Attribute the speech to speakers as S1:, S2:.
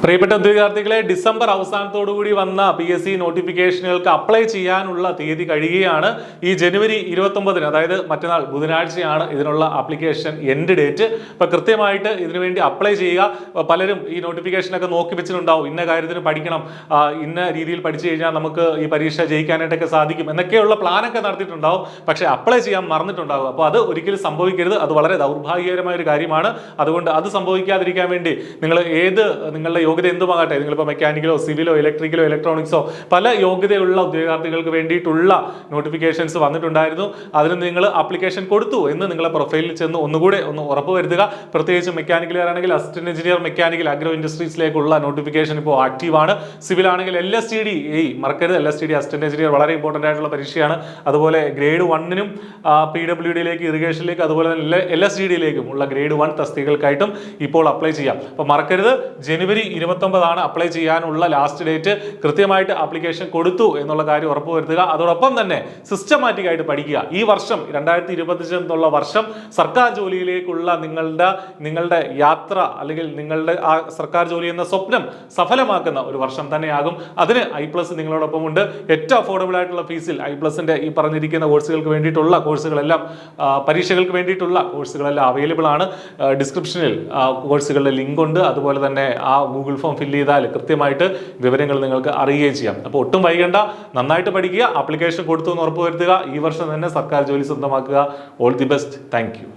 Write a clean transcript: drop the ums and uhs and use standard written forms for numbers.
S1: പ്രിയപ്പെട്ട ഉദ്യോഗാർത്ഥികളെ, ഡിസംബർ അവസാനത്തോടുകൂടി വന്ന PSC നോട്ടിഫിക്കേഷനുകൾക്ക് apply ചെയ്യാനുള്ള തീയതി കഴിയുകയാണ്. ഈ ജനുവരി 29-ന്, അതായത് മറ്റന്നാൾ ബുധനാഴ്ചയാണ് ഇതിനുള്ള ആപ്ലിക്കേഷൻ എൻഡ് ഡേറ്റ്. അപ്പോൾ കൃത്യമായിട്ട് ഇതിനുവേണ്ടി അപ്ലൈ ചെയ്യുക. പലരും ഈ നോട്ടിഫിക്കേഷനൊക്കെ നോക്കി വെച്ചിട്ടുണ്ടാവും, ഇന്ന കാര്യത്തിന് പഠിക്കണം, ഇന്ന രീതിയിൽ പഠിച്ചു കഴിഞ്ഞാൽ നമുക്ക് ഈ പരീക്ഷ ജയിക്കാനായിട്ടൊക്കെ സാധിക്കും എന്നൊക്കെയുള്ള പ്ലാനൊക്കെ നടത്തിയിട്ടുണ്ടാവും. പക്ഷേ അപ്ലൈ ചെയ്യാൻ മറന്നിട്ടുണ്ടാവും. അപ്പോൾ അത് ഒരിക്കലും സംഭവിക്കരുത്. അത് വളരെ ദൗർഭാഗ്യകരമായ ഒരു കാര്യമാണ്. അതുകൊണ്ട് അത് സംഭവിക്കാതിരിക്കാൻ വേണ്ടി നിങ്ങളുടെ യോഗ്യത എന്തുമാകട്ടെ, നിങ്ങളിപ്പോൾ മെക്കാനിക്കലോ സിവിലോ ഇലക്ട്രിക്കലോ ഇലക്ട്രോണിക്സോ പല യോഗ്യതയുള്ള ഉദ്യോഗാർത്ഥികൾക്ക് വേണ്ടിയിട്ടുള്ള നോട്ടിഫിക്കേഷൻസ് വന്നിട്ടുണ്ടായിരുന്നു. അതിന് നിങ്ങൾ ആപ്ലിക്കേഷൻ കൊടുത്തു എന്ന് നിങ്ങളെ പ്രൊഫൈലിൽ ചെന്ന് ഒന്നുകൂടെ ഉറപ്പ് വരുത്തുക. പ്രത്യേകിച്ച് മെക്കാനിക്കലാണെങ്കിൽ അസിസ്റ്റന്റ് എഞ്ചിനീയർ മെക്കാനിക്കൽ അഗ്രോ ഇൻഡസ്ട്രീസിലേക്കുള്ള നോട്ടിഫിക്കേഷൻ ഇപ്പോൾ ആക്റ്റീവാണ്. സിവിൽ ആണെങ്കിൽ LSTD മറക്കരുത്. LSTD അസിസ്റ്റന്റ് എഞ്ചിനീയർ വളരെ ഇമ്പോർട്ടൻ്റ് ആയിട്ടുള്ള പരീക്ഷയാണ്. അതുപോലെ ഗ്രേഡ് 1-നും PWDയിലേക്ക് ഇറിഗേഷനിലേക്ക് അതുപോലെ തന്നെ LSTDയിലേക്കും ഉള്ള ഗ്രേഡ് 1 തസ്തികകൾക്കായിട്ടും ഇപ്പോൾ അപ്ലൈ ചെയ്യാം. അപ്പോൾ മറക്കരുത്, ജനുവരി 29 അപ്ലൈ ചെയ്യാനുള്ള ലാസ്റ്റ് ഡേറ്റ്. കൃത്യമായിട്ട് ആപ്ലിക്കേഷൻ കൊടുത്തു എന്നുള്ള കാര്യം ഉറപ്പുവരുത്തുക. അതോടൊപ്പം തന്നെ സിസ്റ്റമാറ്റിക് ആയിട്ട് പഠിക്കുക. ഈ വർഷം 2025 എന്നുള്ള വർഷം സർക്കാർ ജോലിയിലേക്കുള്ള നിങ്ങളുടെ യാത്ര അല്ലെങ്കിൽ നിങ്ങളുടെ ആ സർക്കാർ ജോലി എന്ന സ്വപ്നം സഫലമാക്കുന്ന ഒരു വർഷം തന്നെയാകും. അതിന് I+ നിങ്ങളോടൊപ്പം ഉണ്ട്. ഏറ്റവും അഫോർഡബിൾ ആയിട്ടുള്ള ഫീസിൽ I+ന്റെ ഈ പറഞ്ഞിരിക്കുന്ന കോഴ്സുകൾക്ക് വേണ്ടിയിട്ടുള്ള കോഴ്സുകളെല്ലാം, പരീക്ഷകൾക്ക് വേണ്ടിയിട്ടുള്ള കോഴ്സുകളെല്ലാം അവൈലബിൾ ആണ്. ഡിസ്ക്രിപ്ഷനിൽ കോഴ്സുകളുടെ ലിങ്ക് ഉണ്ട്. അതുപോലെ തന്നെ ആ ഗൂഗിൾ ഫോം ഫില്ല് ചെയ്താൽ കൃത്യമായിട്ട് വിവരങ്ങൾ നിങ്ങൾക്ക് അറിയുകയും ചെയ്യാം. അപ്പോൾ ഒട്ടും വൈകണ്ട, നന്നായിട്ട് പഠിക്കുക, ആപ്ലിക്കേഷൻ കൊടുത്തു എന്ന് ഉറപ്പുവരുത്തുക. ഈ വർഷം തന്നെ സർക്കാർ ജോലി സ്വന്തമാക്കുക. All the best. Thank U.